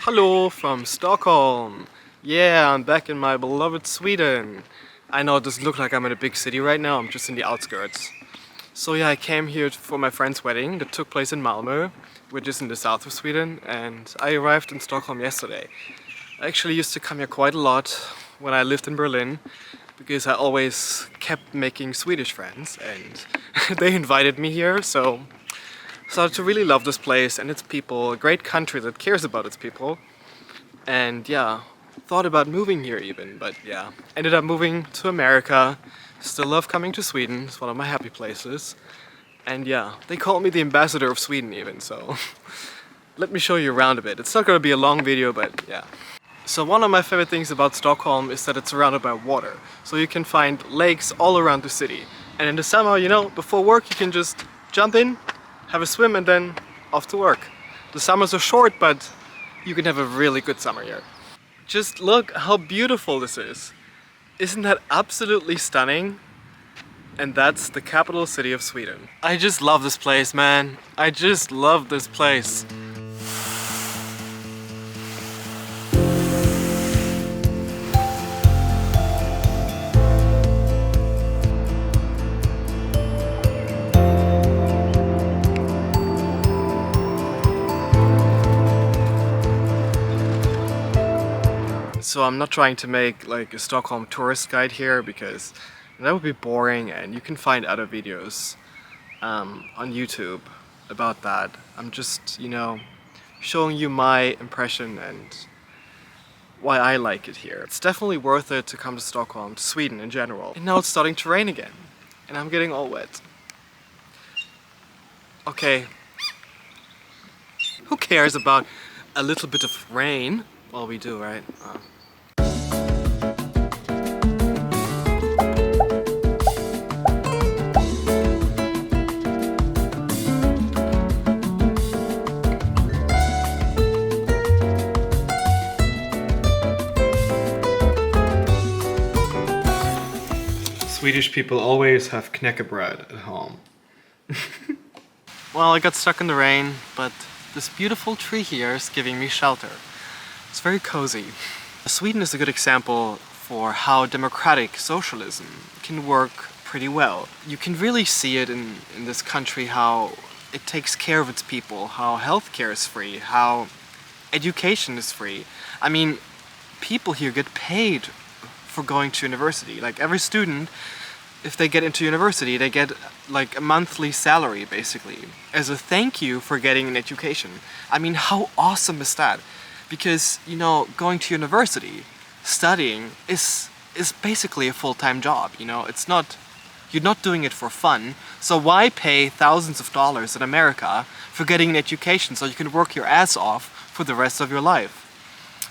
Hello from Stockholm. Yeah, I'm back in my beloved Sweden. I know it doesn't look like I'm in a big city right now, I'm just in the outskirts. So yeah, I came here for my friend's wedding that took place in Malmö, which is in the south of Sweden, and I arrived in Stockholm yesterday. I actually used to come here quite a lot when I lived in Berlin, because I always kept making Swedish friends, and they invited me here, so started to really love this place and its people, a great country that cares about its people. And yeah, thought about moving here even, but yeah, ended up moving to America. Still love coming to Sweden, it's one of my happy places. And yeah, they call me the ambassador of Sweden even, so let me show you around a bit. It's not gonna be a long video, but yeah. So one of my favorite things about Stockholm is that it's surrounded by water. So you can find lakes all around the city. And in the summer, you know, before work you can just jump in, have a swim and then off to work. The summers are short, but you can have a really good summer here. Just look how beautiful this is. Isn't that absolutely stunning? And that's the capital city of Sweden. I just love this place, man. I just love this place. So I'm not trying to make like a Stockholm tourist guide here because that would be boring, and you can find other videos on YouTube about that. I'm just, you know, showing you my impression and why I like it here. It's definitely worth it to come to Stockholm, to Sweden in general. And now it's starting to rain again, and I'm getting all wet. Okay, who cares about a little bit of rain? Well, we do, right? Swedish people always have knäckebröd at home. Well, I got stuck in the rain, but this beautiful tree here is giving me shelter. It's very cozy. Sweden is a good example for how democratic socialism can work pretty well. You can really see it in this country, how it takes care of its people, how healthcare is free, how education is free. I mean, people here get paid for going to university. Like every student, if they get into university, they get like a monthly salary basically as a thank you for getting an education. I mean, how awesome is that? Because, you know, going to university, studying is basically a full-time job, you know? It's not, you're not doing it for fun, so why pay thousands of dollars in America for getting an education so you can work your ass off for the rest of your life?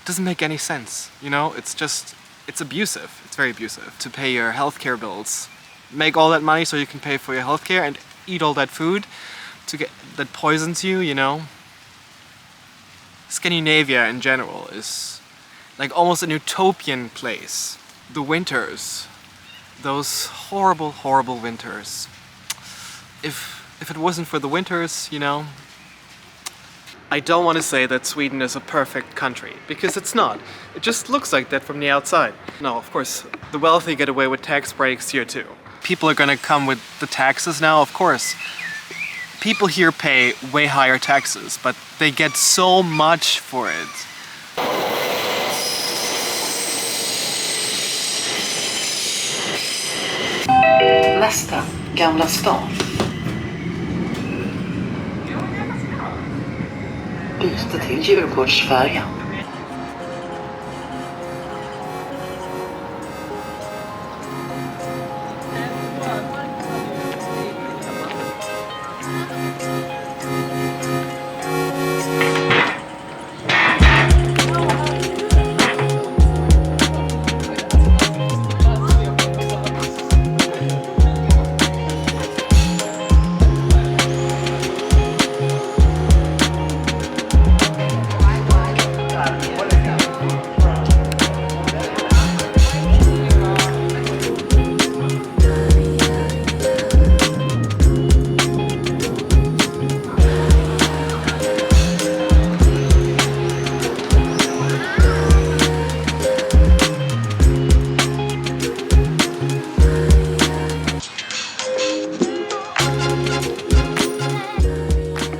It doesn't make any sense, you know? It's abusive. It's very abusive to pay your healthcare bills. Make all that money so you can pay for your healthcare and eat all that food that poisons you, you know? Scandinavia in general is like almost an utopian place. The winters, those horrible, horrible winters. If it wasn't for the winters, you know, I don't want to say that Sweden is a perfect country, because it's not. It just looks like that from the outside. No, of course, the wealthy get away with tax breaks here too. People are gonna come with the taxes now, of course. People here pay way higher taxes, but they get so much for it. Nästa, Gamla stan. Byte till Djurgårdsfärjan.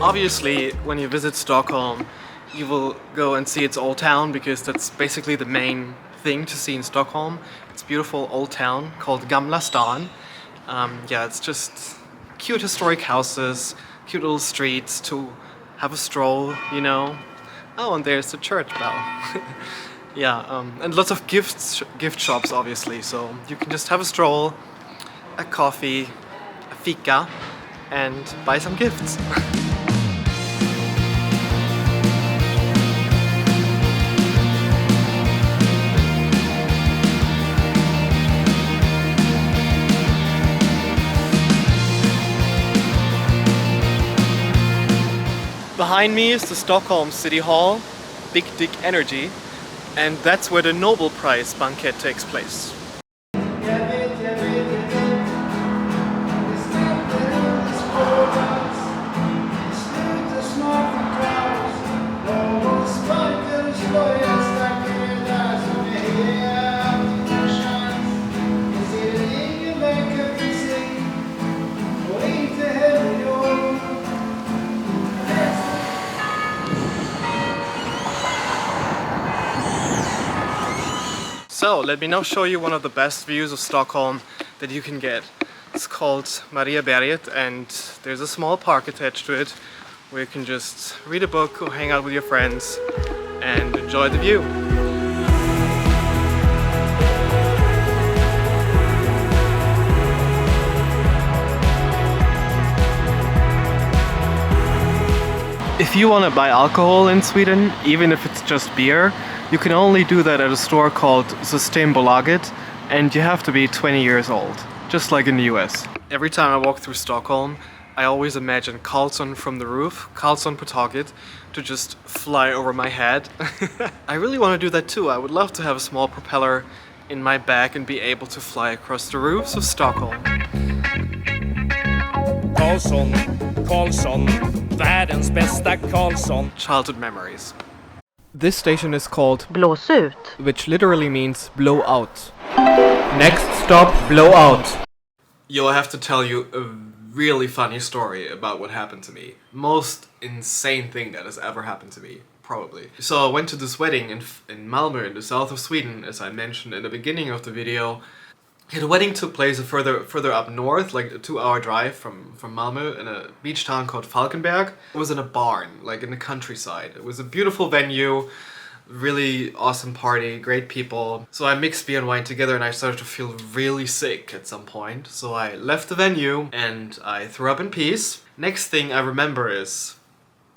Obviously, when you visit Stockholm, you will go and see its old town because that's basically the main thing to see in Stockholm. It's a beautiful old town called Gamla Stan. Yeah, it's just cute historic houses, cute little streets to have a stroll, you know. Oh, and there's the church bell. Yeah, and lots of gift shops, obviously. So you can just have a stroll, a coffee, a fika, and buy some gifts. Behind me is the Stockholm City Hall, Big Dick Energy, and that's where the Nobel Prize banquet takes place. So, let me now show you one of the best views of Stockholm that you can get. It's called Mariaberget, and there's a small park attached to it where you can just read a book or hang out with your friends and enjoy the view. If you want to buy alcohol in Sweden, even if it's just beer, you can only do that at a store called Systembolaget, and you have to be 20 years old, just like in the US. Every time I walk through Stockholm, I always imagine Karlsson from the roof, Karlsson på taket, to just fly over my head. I really want to do that too. I would love to have a small propeller in my back and be able to fly across the roofs of Stockholm. Karlsson, Karlsson, världens bästa Karlsson. Childhood memories. This station is called Blås ut. which literally means blow out. Next stop, blow out. Yo, I have to tell you a really funny story about what happened to me. Most insane thing that has ever happened to me, probably. So I went to this wedding in Malmö in the south of Sweden, as I mentioned in the beginning of the video. Yeah, the wedding took place further up north, like a 2-hour drive from Malmö, in a beach town called Falkenberg. It was in a barn, like in the countryside. It was a beautiful venue, really awesome party, great people. So I mixed beer and wine together and I started to feel really sick at some point. So I left the venue and I threw up in peace. Next thing I remember is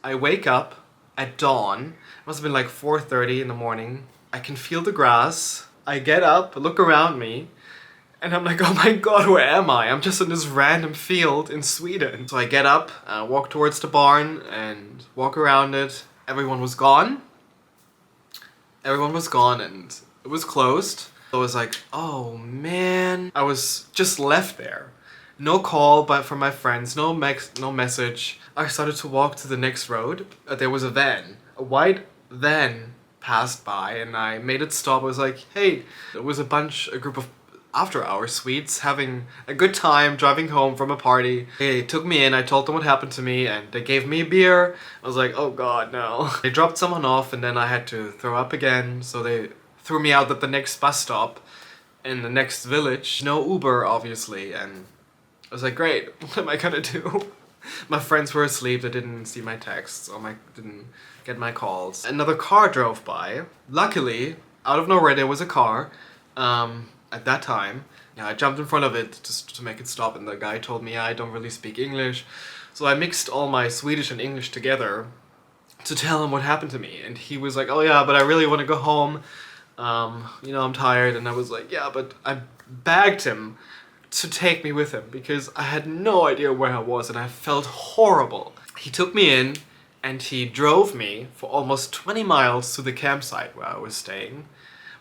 I wake up at dawn. It must have been like 4:30 in the morning. I can feel the grass. I get up, look around me, and I'm like, oh my god, where am I? I'm just in this random field in Sweden. So I get up, walk towards the barn and walk around it. Everyone was gone. Everyone was gone and it was closed. So I was like, oh man. I was just left there. No call but from my friends, no message. I started to walk to the next road. There was a van. A white van passed by and I made it stop. I was like, hey, it was a group of after-hour sweets having a good time driving home from a party. They took me in, I told them what happened to me and they gave me a beer. I was like, oh god, no. They dropped someone off and then I had to throw up again, so they threw me out at the next bus stop in the next village. No Uber, obviously, and I was like, great, what am I gonna do? My friends were asleep, they didn't see my texts or didn't get my calls. Another car drove by. Luckily, out of nowhere there was a car. At that time, yeah, I jumped in front of it just to make it stop and the guy told me, yeah, I don't really speak English. So I mixed all my Swedish and English together to tell him what happened to me. And he was like, oh yeah, but I really want to go home. You know, I'm tired. And I was like, yeah, but I begged him to take me with him because I had no idea where I was and I felt horrible. He took me in and he drove me for almost 20 miles to the campsite where I was staying,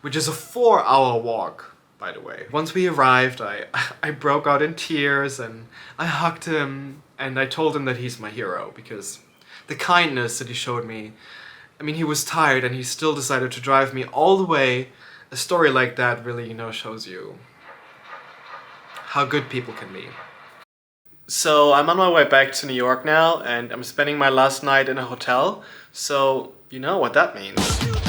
which is a 4-hour walk, by the way. Once we arrived, I broke out in tears and I hugged him and I told him that he's my hero because the kindness that he showed me. I mean, he was tired and he still decided to drive me all the way. A story like that really, you know, shows you how good people can be. So I'm on my way back to New York now, and I'm spending my last night in a hotel. So you know what that means.